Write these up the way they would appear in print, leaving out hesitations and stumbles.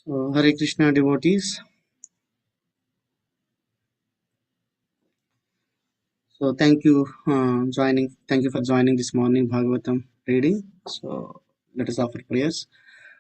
So, Hare Krishna devotees. So, Thank you for joining this morning Bhagavatam reading. So, let us offer prayers.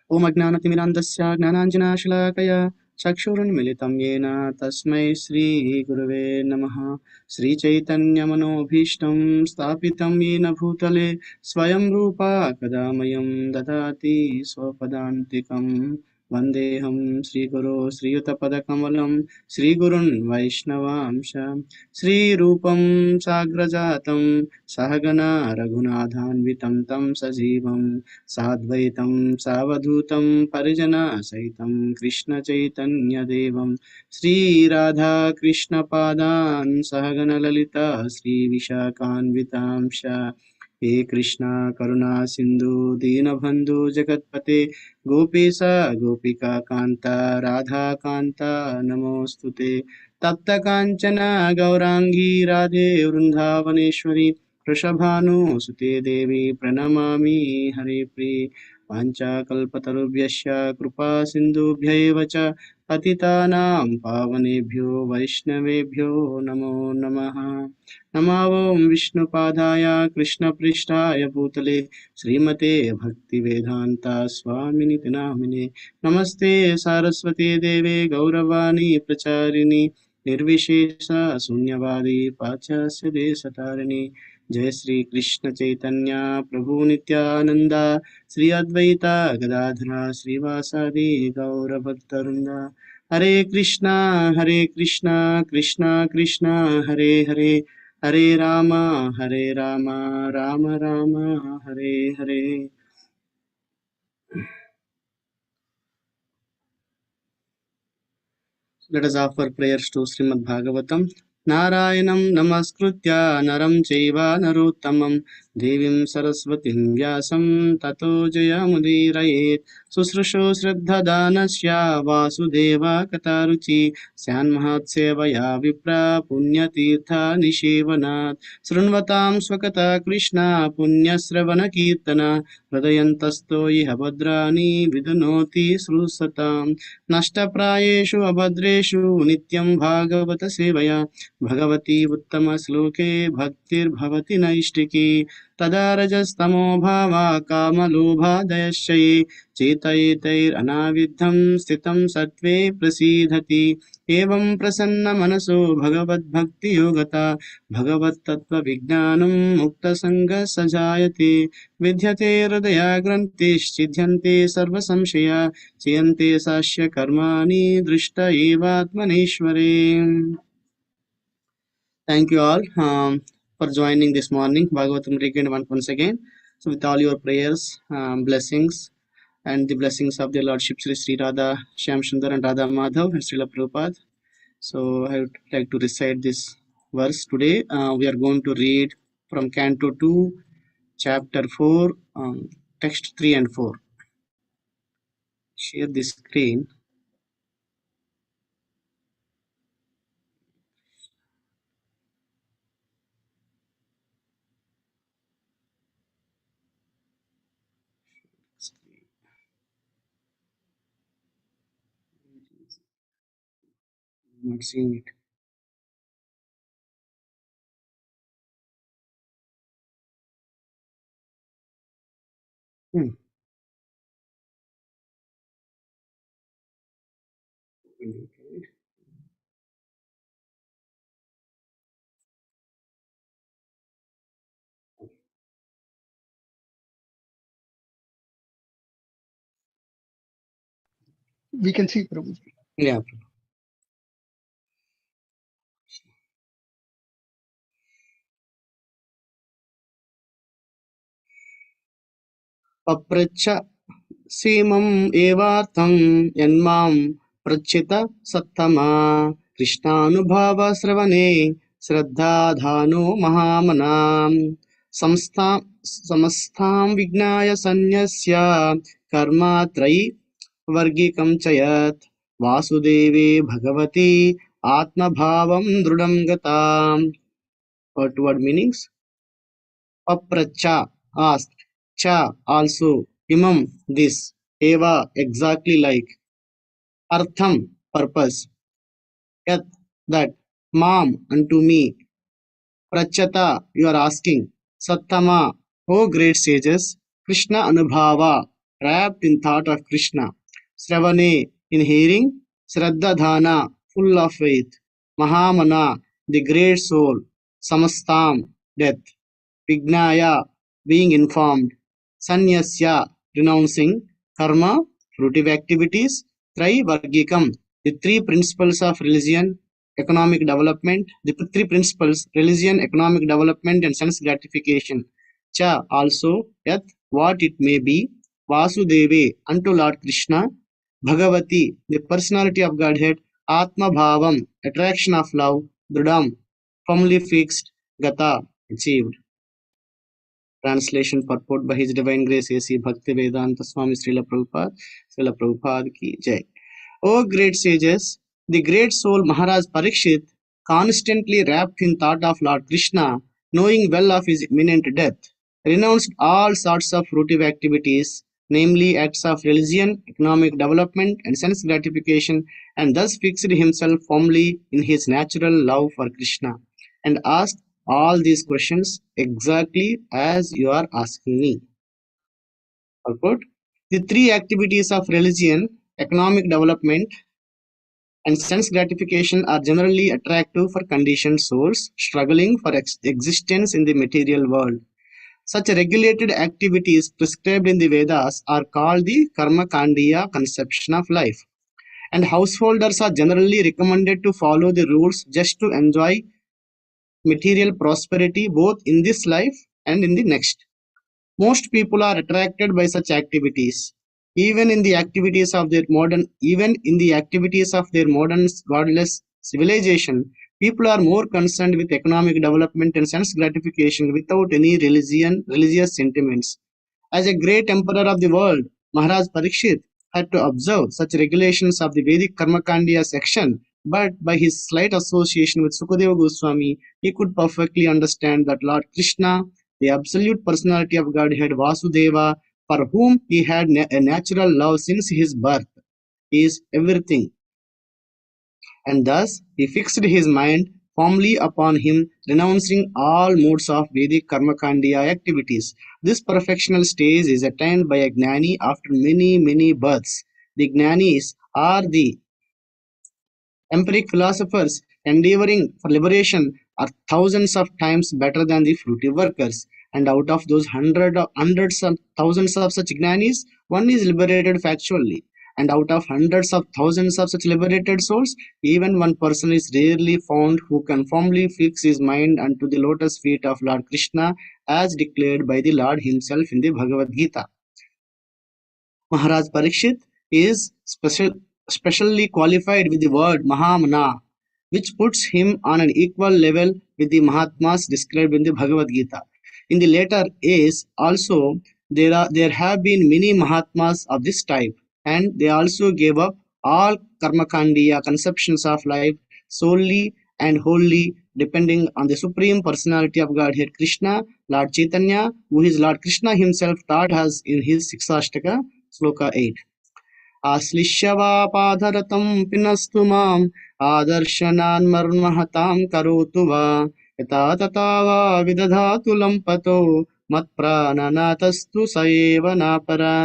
Om Ajnanatimirandasya Gnananjanashalakaya Chakshurunmilitam Yena Tasmai Sri Gurave Namaha Sri Chaitanya Manobhishtam Stapitam Yena Bhutale Swayam Rupa Kadamayam Dadati Swapadantikam Vandeham Sri Guru Sri Yutapadakamvalam Sri Gurun Vaishnavamsha Sri Rupam Sagrajatam Sahagana Raghunathanvitam Tam Sajivam साद्वैतं सावधूतं परिजनसहितं कृष्णचैतन्यदेवं श्रीराधाकृष्णपादान् सहगणललिता श्रीविशाखान्वितांश हे कृष्णा करुणा सिन्धु दीनबन्धु जगत्पते गोपेश गोपिका कान्ता राधाकान्ता नमोऽस्तुते तप्तकाञ्चन गौराङ्गी राधे वृन्दावनेश्वरी वृषभानुसुते देवी प्रणमामि हरिप्रिये वाञ्छाकल्पतरुभ्यश्च कृपा सिन्धुभ्यैव च पतितानां पावनेभ्यो वैष्णवेभ्यो नमो नमः नमो विष्णुपादाय कृष्णपृष्ठाय भूतले श्रीमते भक्तिवेदान्ता स्वामिनिति नामिने नमस्ते सारस्वती देवे गौरवाणी प्रचारिणि निर्विशेष शून्यवादी पाश्चात्य देशतारिणि जय श्री कृष्ण चैतन्य प्रभु नित्यानंद श्री अद्वैता गदाधरा श्रीवासादि गौरभक्तवृंदा हरे Krishna Krishna Krishna Hare Hare Hare Ram Ram Ram Hare Hare. Let us offer prayers to Srimad Bhagavatam. Narayanam namaskritya naram chaiva narottamam devim saraswatim vyasam tato jayamudirayet susrusho shraddhadanasya vasudeva kataruchi syanmahatsevaya vipra punyatirtha nishevanat srunvatam swakata krishna punyasravana kirtana hृदयन्तस्तो इह भद्राणि विदुनोति श्रुसताम् नष्टप्रायेषु अभद्रेषु नित्यं भागवत सेवया भगवती उत्तमश्लोके भक्तिर्भवति नैष्टिकी तदा रजस्तमो भावा कामलोभादयश्च ये चेतयेतैरनाविद्धं स्थितं सत्त्वे प्रसीदति एवं प्रसन्नमनसो भगवद्भक्तियोगता भगवत्तत्त्वविज्ञानं मुक्तसङ्गः सजायते विद्यते हृदयाग्रन्थिश्चिद्यन्ते सर्वसंशया चयन्ते सास्य कर्माणि दृष्ट एवात्मनेश्वरे. Thank you all for joining this morning Bhagavatam weekend once again. So with all your prayers, blessings, and the blessings of the Lordship Sri Sri Radha Shyam Sundar and Radha Madhav and Srila Prabhupada. So I would like to recite this verse today. We are going to read from Canto 2, Chapter 4, Text 3 and 4. Share the screen. Not seeing it. Okay. We can see, Prabhuji. Yeah. Papracha Simam Evartam Yanmam Prachita Sattama Krishnanubhava Sravane Shraddha Dhano Mahamanam Samastham Vignaya Sanyasya Karma Trayi Vargikam Chayat Vasudevi Bhagavati Atma Bhavam Drudam Gatam. Word meanings. Papracha asked, cha also, imam this, eva exactly like, artham, purpose, yat, that, mam, unto me, prachata, you are asking, sattama, O great sages, Krishna anubhava, wrapped in thought of Krishna, Sravane, in hearing, Shraddhadhana, full of faith, Mahamana, the great soul, Samastam, death, Vignaya, being informed, Sanyasya, renouncing, Karma, fruitive activities, Trivargikam, the three principles of religion, economic development, the three principles, religion, economic development, and sense gratification. Cha, also, Yat, what it may be, Vasudeve, unto Lord Krishna, Bhagavati, the personality of Godhead, Atma Bhavam, attraction of love, Drudam, firmly fixed, Gata, achieved. Translation purport by His Divine Grace A.C. Bhaktivedanta Swami Srila Prabhupada ki Jai. O great sages, the great soul Maharaj Parikshit, constantly wrapped in thought of Lord Krishna, knowing well of his imminent death, renounced all sorts of fruitive activities, namely acts of religion, economic development, and sense gratification, and thus fixed himself firmly in his natural love for Krishna, and asked all these questions exactly as you are asking me. Purport. The three activities of religion, economic development, and sense gratification are generally attractive for conditioned souls struggling for existence in the material world. Such regulated activities prescribed in the Vedas are called the Karma Kandiya conception of life, and householders are generally recommended to follow the rules just to enjoy material prosperity both in this life and in the next. Most people are attracted by such activities. Even in the activities of their modern godless civilization, people are more concerned with economic development and sense gratification without any religious sentiments. As a great emperor of the world, Maharaj Parikshit had to observe such regulations of the Vedic Karmakandiya section, but by his slight association with Sukadeva Goswami, he could perfectly understand that Lord Krishna, the absolute personality of Godhead Vasudeva, for whom he had a natural love since his birth, is everything, and thus he fixed his mind firmly upon him, renouncing all modes of Vedic Karmakandiya activities. This perfectional stage is attained by a Gnani after many births. The Gnanis are the empiric philosophers endeavoring for liberation are thousands of times better than the fruitive workers. And out of those hundreds of thousands of such Gnanis, one is liberated factually. And out of hundreds of thousands of such liberated souls, even one person is rarely found who can firmly fix his mind unto the lotus feet of Lord Krishna, as declared by the Lord himself in the Bhagavad Gita. Maharaj Parikshit is specially qualified with the word Mahamana, which puts him on an equal level with the Mahatmas described in the Bhagavad Gita. In the later age also, there have been many Mahatmas of this type, and they also gave up all Karmakandiya conceptions of life solely and wholly depending on the Supreme Personality of Godhead Krishna, Lord Chaitanya, who is Lord Krishna himself taught us in his Siksashtaka, Sloka 8. आश्लिष्यवापाधरतं पिनस्तु माम् आदर्शनान्मर्महतां करोतु वा यथा तथा वा विदधातु लम्पतो मत्प्राणनाथस्तु स एव नापरा.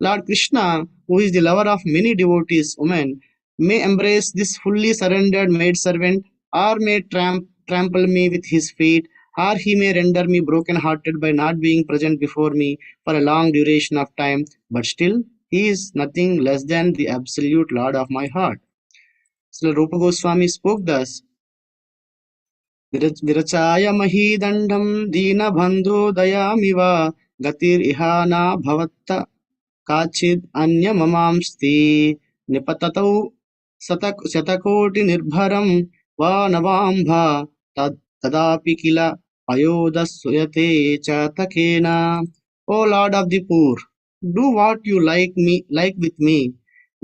Lord Krishna, who is the lover of many devotees, women, may embrace this fully surrendered maidservant, or may trample me with his feet, or he may render me broken-hearted by not being present before me for a long duration of time, but still he is nothing less than the absolute Lord of my heart. So Rupa Goswami spoke thus, Virachaya mahidandam dina bandhu dayamiva gatir ihana bhavatta kachid anya mamamsti nipatatau satakoti nirbharam va navambha tadapi kila ayodasuyate chatakena. O Lord of the poor, do what you like with me.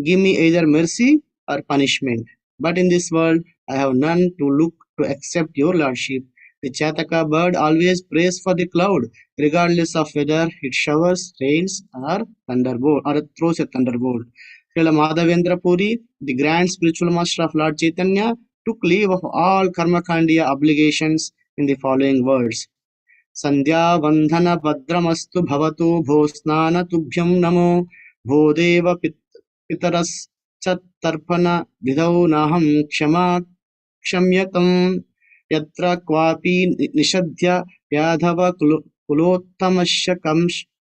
Give me either mercy or punishment. But in this world I have none to look to except your lordship. The Chataka bird always prays for the cloud, regardless of whether it showers, rains, or throws a thunderbolt. Srila Madhavendra Puri, the grand spiritual master of Lord Chaitanya, took leave of all karmakandiya obligations in the following words. Sandhya Vandhana Bhadramastu Bhavatu Bhosnana Tubhyam Namo Bhodeva Pitaras Chattarpana Vidau Naham Kshama Kshamyatam Yatra Kwapi Nishadhya Yadhava Kulottamasya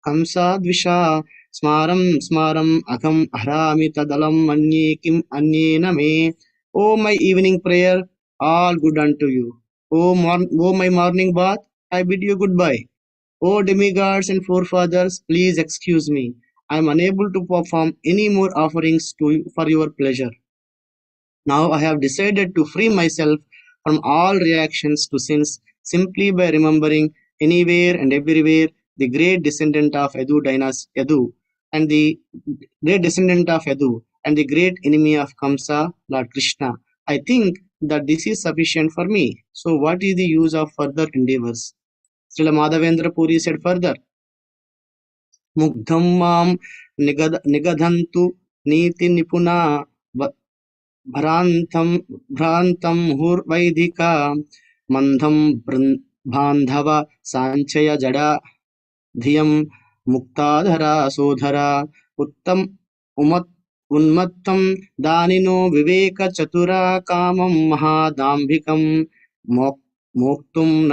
Kamsa Dvisha Smaram Akham Harami Tadalam Manye Kim Anyena Me. O my evening prayer, all good unto you. O my morning bath, I bid you goodbye. O demigods and forefathers, please excuse me. I am unable to perform any more offerings for your pleasure. Now I have decided to free myself from all reactions to sins simply by remembering anywhere and everywhere the great descendant of Yadu and the great descendant of Yadu and the great enemy of Kamsa, Lord Krishna. I think that this is sufficient for me. So what is the use of further endeavors? Srila Madhavendra Puri said further, Mugdham mam nigadhantu niti nipuna भ्रांतं हुर्वैदिका मंदं बांधव सांचय जड़ा धियं मुक्ताधरा सोधरा उत्तम उन्मत्तं दानिनो विवेक चतुरा कामं महादाम्भिकं मोक्तुं न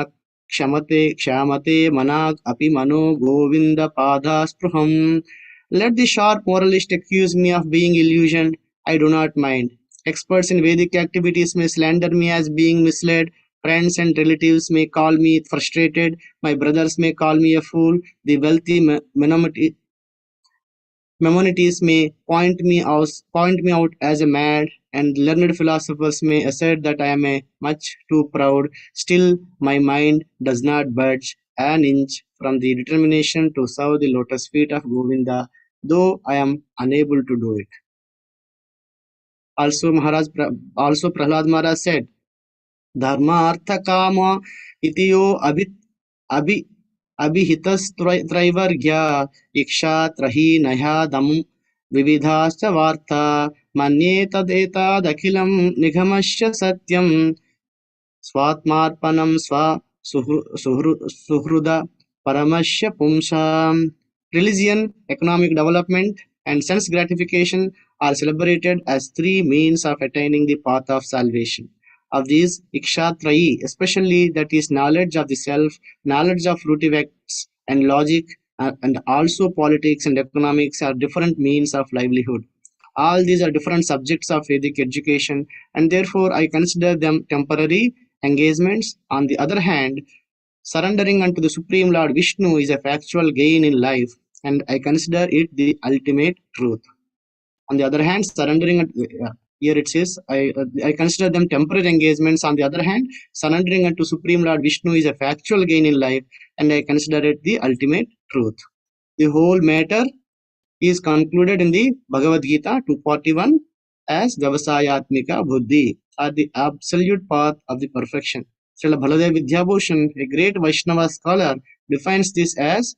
क्षमते मनाग अपि मनो Govind पादास्पृहं. Let the sharp moralist accuse me of being illusioned. I do not mind. Experts in Vedic activities may slander me as being misled. Friends and relatives may call me frustrated. My brothers may call me a fool. The wealthy Maimonides may point me out as a mad, and learned philosophers may assert that I am much too proud. Still, my mind does not budge an inch from the determination to serve the lotus feet of Govinda, though I am unable to do it. Also, Prahlad Maharaj said, dharma artha kama itiyo abhihitasत्रैवर्ग्य इक्षा त्रही नह्यादम विविधाश्च वार्ता मन्ये तदेतादखिलं निगमस्य सत्यं स्वात्मार्पणं सुहृद paramashya pumsam. Religion, economic development, and sense gratification are celebrated as three means of attaining the path of salvation. Of these, ikshatrayi, especially that is knowledge of the self, knowledge of fruitive acts, and logic, and also politics and economics are different means of livelihood. All these are different subjects of Vedic education, and therefore I consider them temporary engagements. On the other hand, surrendering unto the Supreme Lord Vishnu is a factual gain in life, and I consider it the ultimate truth. On the other hand, here it says, I consider them temporary engagements. On the other hand, surrendering unto Supreme Lord Vishnu is a factual gain in life, and I consider it the ultimate truth. The whole matter is concluded in the Bhagavad Gita 241 as Vyavasayatmika Buddhi, or the absolute path of the perfection. Srila Baladev Vidyabhushan, a great Vaishnava scholar, defines this as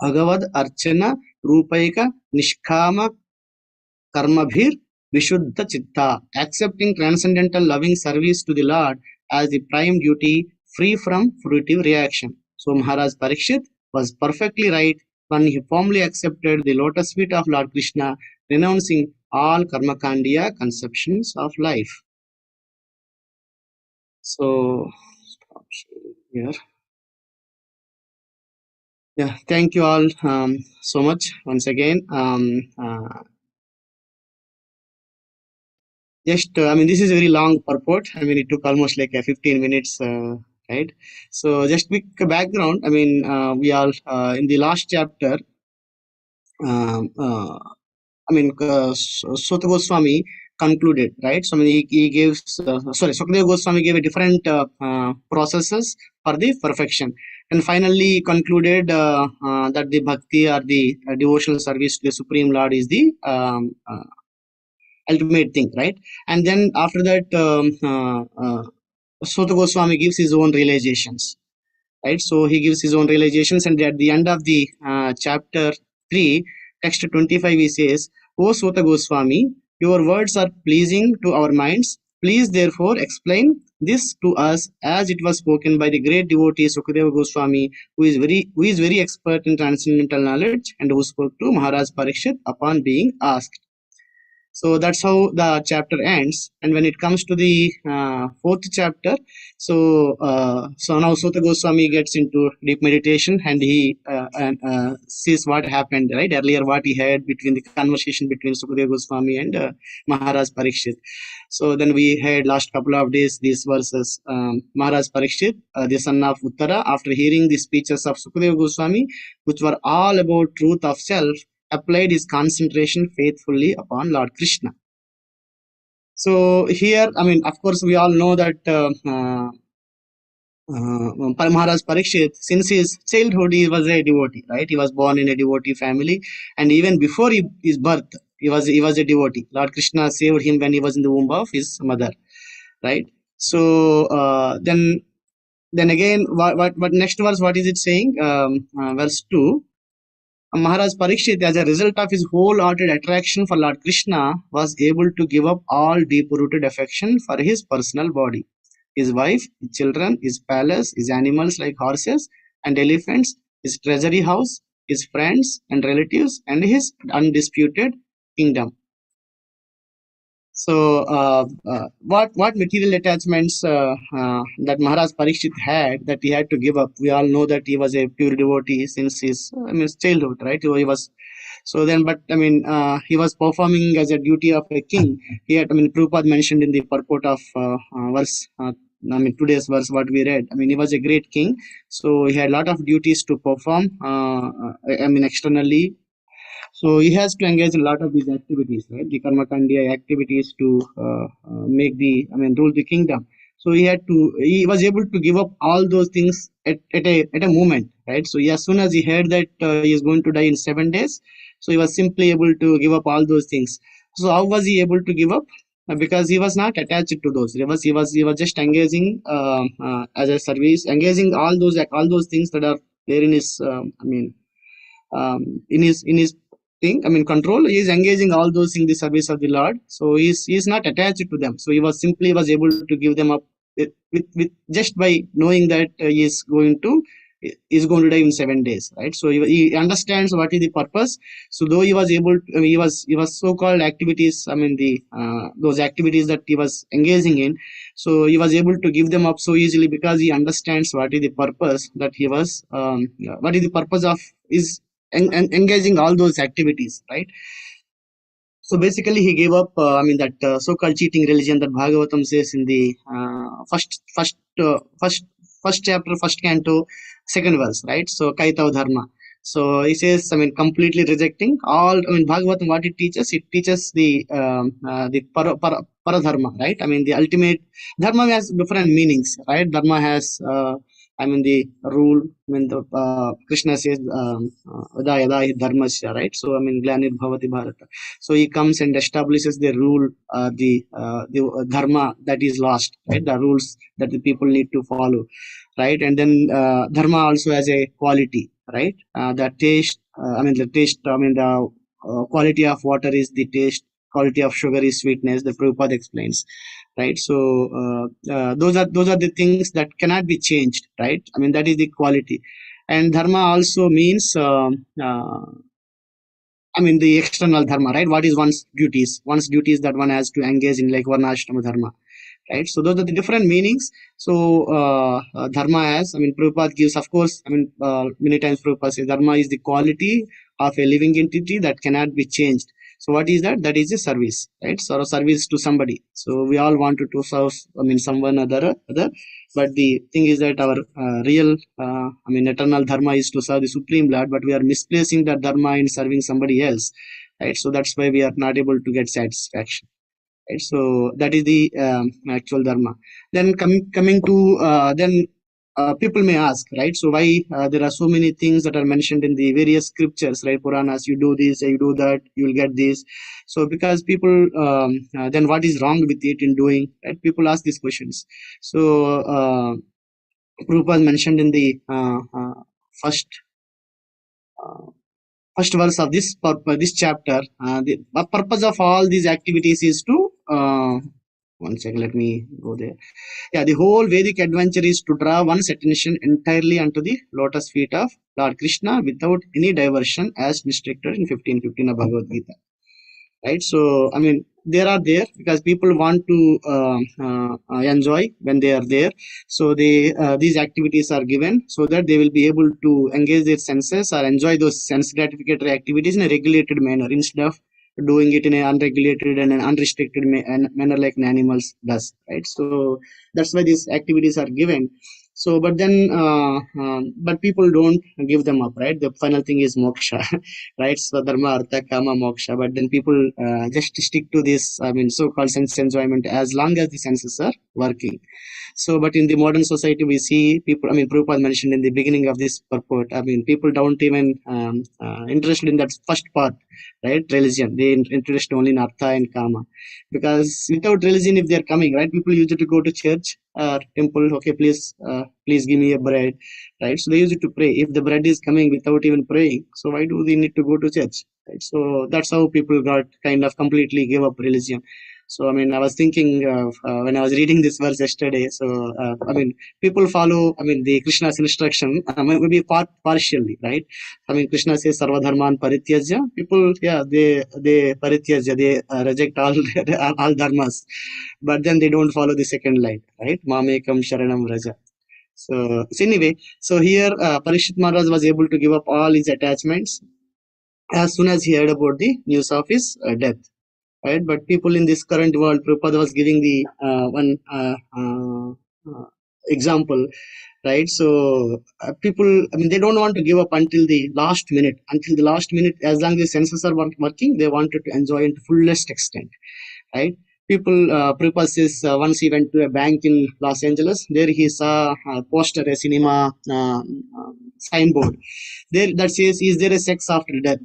Bhagavad Archana Rupaika Nishkama Karmabhir Vishuddha Chitta, accepting transcendental loving service to the Lord as the prime duty, free from fruitive reaction. So Maharaj Parikshit was perfectly right when he firmly accepted the lotus feet of Lord Krishna, renouncing all karmakandiya conceptions of life. So, stop here. Yeah, thank you all so much once again. Just, I mean, this is a very long purport. I mean, it took almost like 15 minutes, right? So, just quick background. I mean, we are in the last chapter. Sutta Goswami concluded, right? So, I mean, he gives, Sukadeva Goswami gave a different processes for the perfection. And finally concluded that the bhakti or the devotional service to the Supreme Lord is the ultimate thing, right? And then after that, Sutta Goswami gives his own realizations, right? So he gives his own realizations, and at the end of the chapter 3, text 25, he says, O Sota Goswami, your words are pleasing to our minds. Please therefore explain this to us as it was spoken by the great devotee Sukadeva Goswami, who is very expert in transcendental knowledge and who spoke to Maharaj Parikshit upon being asked. So that's how the chapter ends. And when it comes to the fourth chapter, so now Sutta Goswami gets into deep meditation, and he sees what happened right earlier, what he had between the conversation between Sukadeva Goswami and Maharaj Parikshit. So then we had last couple of days these verses. Maharaj Parikshit, the son of Uttara, after hearing the speeches of Sukadeva Goswami, which were all about truth of self, applied his concentration faithfully upon Lord Krishna. So here, I mean, of course, we all know that Maharaj Parikshit, since his childhood, he was a devotee, right? He was born in a devotee family, and even before his birth, he was a devotee. Lord Krishna saved him when he was in the womb of his mother, right? So then again, what next verse? What is it saying? Verse 2. Maharaj Parikshit, as a result of his wholehearted attraction for Lord Krishna, was able to give up all deep-rooted affection for his personal body, his wife, his children, his palace, his animals like horses and elephants, his treasury house, his friends and relatives, and his undisputed kingdom. So, what material attachments that Maharaj Parikshit had that he had to give up? We all know that he was a pure devotee since his childhood, right? He was. So then, but I mean, he was performing as a duty of a king. He had, Prabhupada mentioned in the purport of verse. Today's verse, what we read. He was a great king, so he had a lot of duties to perform. Externally. So he has to engage in a lot of these activities, right? The karma kandiya activities to make rule the kingdom. So he was able to give up all those things at a moment, right? So as soon as he heard that he is going to die in 7 days, so he was simply able to give up all those things. So how was he able to give up? Because he was not attached to those. He was just engaging as a service, engaging all those things that are there in his in his thing, control. He is engaging all those in the service of the Lord, so he is not attached to them. So he was able to give them up with just by knowing that he is going to die in 7 days, right? So he understands what is the purpose. So though he was able to, he was so-called activities, those activities that he was engaging in, so he was able to give them up so easily because he understands what is the purpose that he was what is the purpose of is engaging all those activities, right? So basically he gave up that so-called cheating religion that Bhagavatam says in the first chapter, first canto, second verse, right? So Kaitavah dharma. So he says, completely rejecting all. Bhagavatam, what it teaches the paradharma, right? The ultimate dharma has different meanings, right? Dharma has the rule. Krishna says, Yada yada hi dharmasya, right? So glanir bhavati bharata. So he comes and establishes the rule, the dharma that is lost, right? The rules that the people need to follow, right? And then dharma also has a quality, right? The taste, the quality of water is the taste, quality of sugar is sweetness. The Prabhupada explains, right? So those are the things that cannot be changed, right? That is the quality. And dharma also means the external dharma, right? What is one's duties that one has to engage in, like varnashrama dharma, right? So those are the different meanings. So dharma has, Prabhupada gives, of course, many times Prabhupada says dharma is the quality of a living entity that cannot be changed. So what is that? That is a service, right? So a service to somebody. So we all want to serve, someone other. But the thing is that our real, eternal dharma is to serve the Supreme Lord, but we are misplacing that dharma in serving somebody else, right? So that's why we are not able to get satisfaction. Right? So that is the actual dharma. Then coming to then people may ask, right? So why there are so many things that are mentioned in the various scriptures, right? Puranas, you do this, you do that, you will get this. So because people, then what is wrong with it in doing? Right? People ask these questions. So Prabhupada mentioned in the first first verse of this chapter. The purpose of all these activities is to one second, let me go there. Yeah, the whole Vedic adventure is to draw one's attention entirely onto the lotus feet of Lord Krishna without any diversion, as instructed in 15:15 of Bhagavad Gita. Right, so I mean they are there because people want to enjoy when they are there, so these activities are given so that they will be able to engage their senses or enjoy those sense gratificatory activities in a regulated manner instead of doing it in an unregulated and an unrestricted manner like an animals does, right? So that's why these activities are given. So but then but people don't give them up, right? The final thing is moksha. Right? So dharma, artha, kama, moksha. But then people just stick to this, I mean, so-called sense enjoyment as long as the senses are working. So, but in the modern society, we see people, I mean, Prabhupada mentioned in the beginning of this purport, I mean, people don't even interested in that first part, right? Religion. They interested only in artha and kama. Because without religion, if they're coming, right, people used to go to church or temple, okay, please give me a bread, right? So they used to pray. If the bread is coming without even praying, so why do they need to go to church, right? So that's how people got kind of completely give up religion. So I mean, I was thinking of when I was reading this verse yesterday. So I mean, people follow, I mean, the Krishna's instruction, maybe partially, right? I mean, Krishna says sarva dharman parityajya. People, yeah, they parityajya, they reject all dharmas, but then they don't follow the second line, right? Mamekam sharanam raja. So anyway, so here Parikshit Maharaj was able to give up all his attachments as soon as he heard about the news of his death, right? But people in this current world, Prabhupada was giving the one example, right? So people, I mean, they don't want to give up until the last minute. Until the last minute, as long as the senses are working, they wanted to enjoy it to fullest extent, right? People, Prabhupada says once he went to a bank in Los Angeles. There he saw a poster, a cinema signboard there that says, "Is there a sex after death?"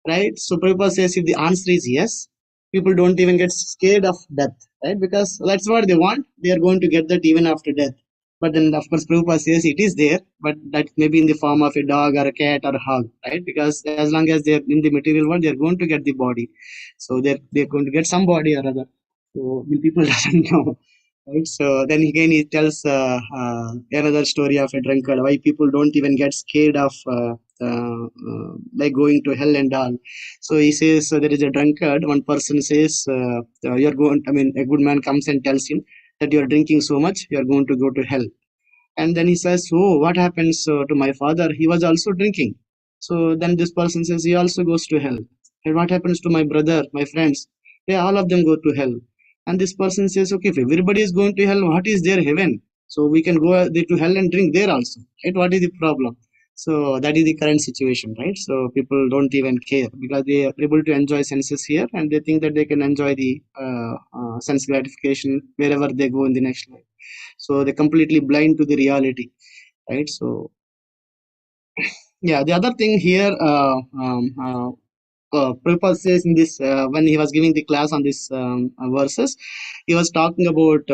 Right? So Prabhupada says if the answer is yes, people don't even get scared of death, right? Because that's what they want. They are going to get that even after death. But then, of course, Prabhupada says it is there, but that may be in the form of a dog or a cat or a hog, right? Because as long as they're in the material world, they're going to get the body. So they're going to get some body or other. So the people doesn't know. Right, so then again he tells another story of a drunkard. Why people don't even get scared of like going to hell and all. So he says there is a drunkard. One person says you're going. I mean, a good man comes and tells him that you're drinking so much, you're going to go to hell. And then he says, "Oh, what happens to my father? He was also drinking." So then this person says he also goes to hell. And what happens to my brother, my friends? Yeah, all of them go to hell. And this person says, okay, if everybody is going to hell, what is there heaven? So we can go there to hell and drink there also, right? What is the problem? So that is the current situation, right? So people don't even care because they are able to enjoy senses here, and they think that they can enjoy the sense gratification wherever they go in the next life. So they're completely blind to the reality, right? So yeah, the other thing here, Prabhupada says in this, when he was giving the class on this verses, he was talking about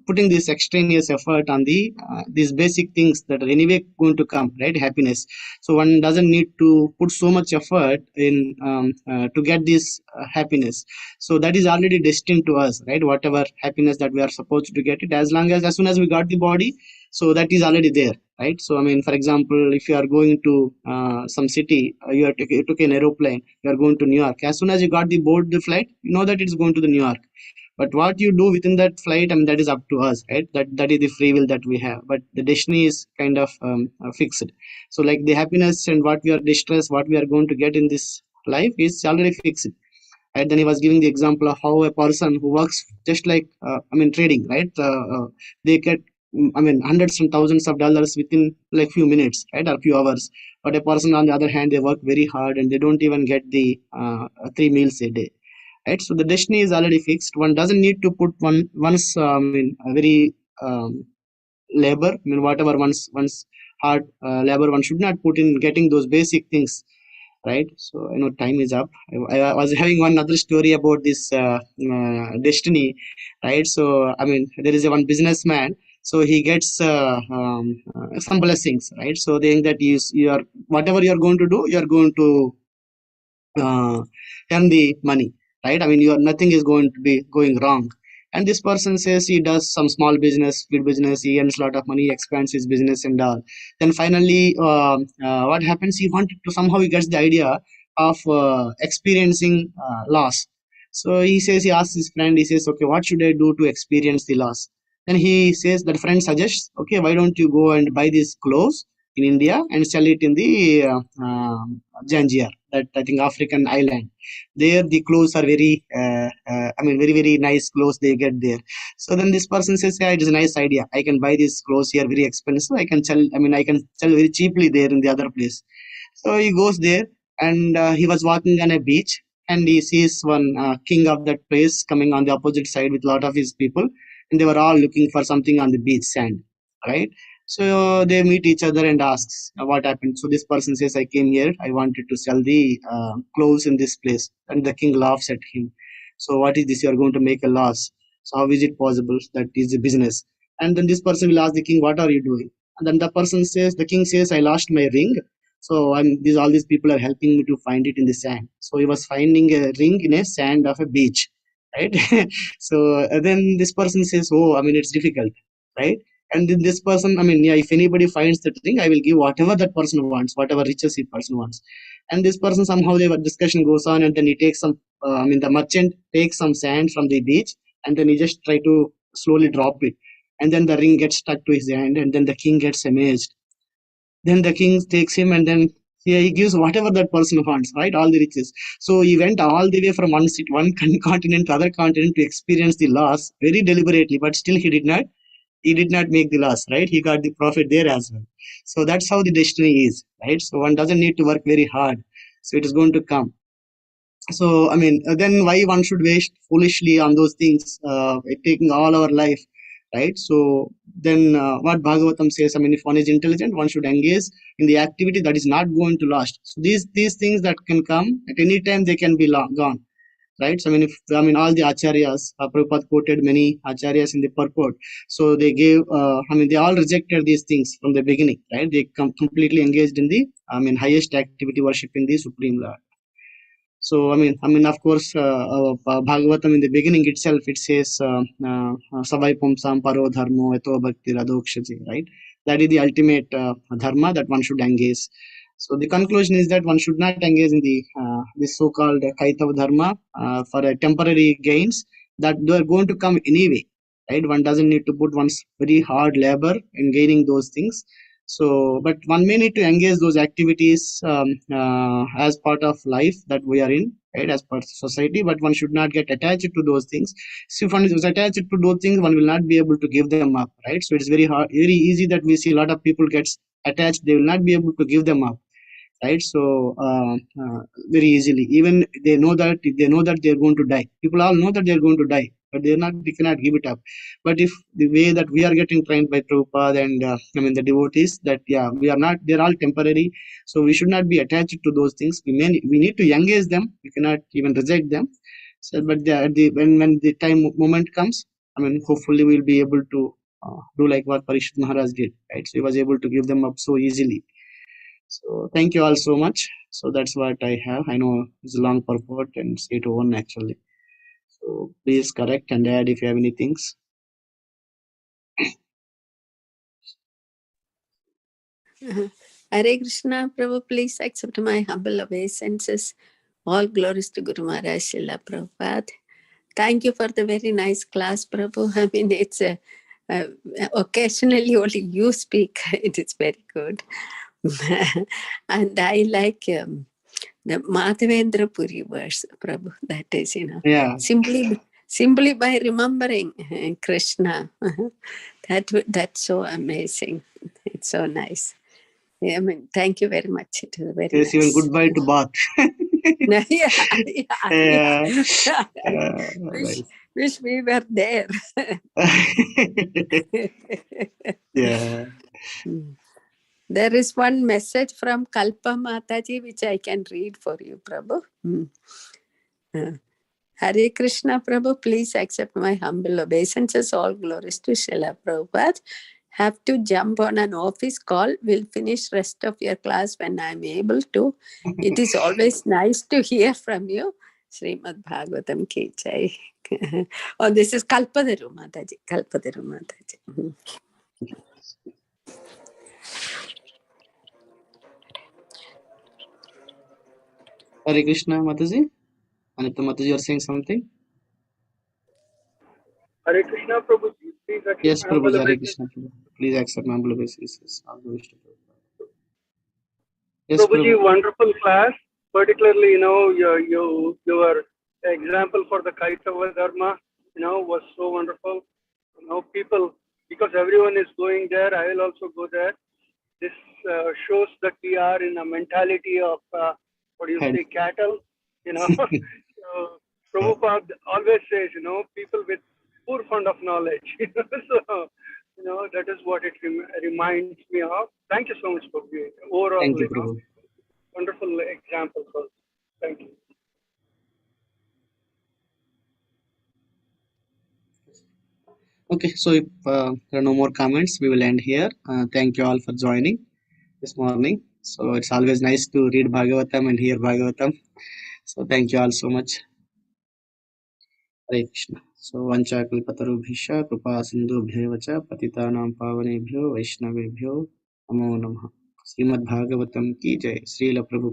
putting this extraneous effort on the these basic things that are anyway going to come, right? Happiness. So one doesn't need to put so much effort in to get this happiness. So that is already destined to us, right? Whatever happiness that we are supposed to get it, as soon as we got the body, so that is already there, right? So I mean, for example, if you are going to some city, you took an aeroplane, you are going to New York. As soon as you got the board the flight, you know that it's going to the New York. But what you do within that flight, I mean, that is up to us, right? That is the free will that we have. But the destiny is kind of fixed. So like the happiness and what we are distressed, what we are going to get in this life is already fixed. Right? Then he was giving the example of how a person who works just like I mean trading, right? They get I mean hundreds and thousands of dollars within like few minutes, right, or few hours. But a person on the other hand, they work very hard and they don't even get the 3 meals a day, right? So the destiny is already fixed. One doesn't need to put one's I mean a very labor. I mean whatever one's hard labor, one should not put in getting those basic things, right? So time is up. I was having one other story about this destiny, right? So I mean there is one businessman. So he gets some blessings, right? So they think that you are whatever you are going to do, you are going to earn the money, right? I mean, nothing is going to be going wrong. And this person says he does some small business, food business, he earns a lot of money, expands his business and all. Then finally, what happens? He wanted to somehow he gets the idea of experiencing loss. So he says he asks his friend, he says, okay, what should I do to experience the loss? Then he says that friend suggests, okay, why don't you go and buy these clothes in India and sell it in the Zanzibar, that I think African island. There the clothes are very, I mean, very, very nice clothes they get there. So then this person says, yeah, it is a nice idea. I can buy these clothes here very expensive. I can sell, I mean, I can sell very cheaply there in the other place. So he goes there and he was walking on a beach and he sees one king of that place coming on the opposite side with a lot of his people, and they were all looking for something on the beach sand, right? So they meet each other and asks what happened. So this person says, I came here, I wanted to sell the clothes in this place. And the king laughs at him. So what is this? You are going to make a loss. So how is it possible? That is a business. And then this person will ask the king, what are you doing? And then the person says, the king says, I lost my ring. So all these people are helping me to find it in the sand. So he was finding a ring in a sand of a beach, right? So then this person says, oh, I mean, it's difficult, right? And then this person, I mean, yeah, if anybody finds that ring, I will give whatever that person wants, whatever riches the person wants. And this person, somehow the discussion goes on, and then he takes some, I mean, the merchant takes some sand from the beach, and then he just try to slowly drop it. And then the ring gets stuck to his hand, and then the king gets amazed. Then the king takes him, and then he gives whatever that person wants, right? All the riches. So he went all the way from one city, one continent to other continent to experience the loss very deliberately, but still he did not make the loss, right? He got the profit there as well. So that's how the destiny is, right? So one doesn't need to work very hard. So it is going to come. So, I mean, then why one should waste foolishly on those things, taking all our life, right? So then what Bhagavatam says, I mean, if one is intelligent, one should engage in the activity that is not going to last. So these things that can come at any time, they can be gone. Right? So, I mean, all the acharyas, Prabhupada quoted many acharyas in the purport. So they gave, I mean, they all rejected these things from the beginning, right? They completely engaged in the, I mean, highest activity, worshiping the Supreme Lord. So, I mean, of course, Bhagavatam in the beginning itself, it says, Savai Pumsam Paro Dharmo Eto Bhakti Radokshati, right? That is the ultimate dharma that one should engage. So the conclusion is that one should not engage in the this so-called Kaitavah dharma for a temporary gains that they are going to come anyway, right? One doesn't need to put one's very hard labor in gaining those things. So, but one may need to engage those activities as part of life that we are in, right? As part of society, but one should not get attached to those things. So if one is attached to those things, one will not be able to give them up, right? So it is very hard, very easy that we see a lot of people gets attached. They will not be able to give them up, right? So very easily, even they know that they're going to die. People all know that they're going to die, but they cannot give it up. But if the way that we are getting trained by Prabhupada and I mean the devotees, that yeah, we are not, they're all temporary, so we should not be attached to those things. We need to engage them, we cannot even reject them. So but when the time moment comes, I mean, hopefully we'll be able to do like what Parikshit Maharaj did, right? So he was able to give them up so easily. So thank you all so much. So that's what I have. I know it's a long purport and it's 8:01 actually. So please correct and add if you have any things. Hare Krishna, Prabhu, please accept my humble obeisances. All glories to Guru Maharaj Srila Prabhupada. Thank you for the very nice class, Prabhu. I mean, it's occasionally only you speak. It is very good. And I like the Madhavendra Puri verse, Prabhu. That is, Yeah. simply by remembering Krishna. That's so amazing. It's so nice. I mean, thank you very much. It was very Yes, nice. even goodbye to Bath. Wish we were there. Yeah. There is one message from Kalpa Mataji which I can read for you, Prabhu. Hare Krishna Prabhu, please accept my humble obeisances. All glories to Srila Prabhupada. Have to jump on an office call. We'll finish rest of your class when I'm able to. It is always nice to hear from you. Srimad Bhagavatam ki jai. Oh, this is Kalpadaru Mataji. Kalpadaru Mataji. Hare Krishna, Mataji. Anita Mataji, you are saying something? Hare Krishna, Prabhuji. Please accept Yes, my humble Prabhuji. Hare obeisance. Krishna, Prabhu. Please accept my humble obeisances. All glories to Prabhupada. Yes, Prabhuji, Prabhu. wonderful class. Particularly, your example for the Kaitavah dharma, was so wonderful. People, because everyone is going there, I will also go there. This shows that we are in a mentality of cattle. So Prabhupada always says, people with poor fund of knowledge. So that is what it reminds me of. Thank you so much for being overall, Thank you, Prabhu. wonderful example for. Thank you. Okay, so if there are no more comments, we will end here. Thank you all for joining this morning. So it's always nice to read Bhagavatam and hear Bhagavatam. So thank you all so much. Hare Krishna. So Vancha Kalpatarubhisha Kripa Sindhubhyo Vacha Patitanam Pavanebhyo Vaishnavebhyo Namo Namaha. Srimad Bhagavatam ki jai. Srila Prabhupada.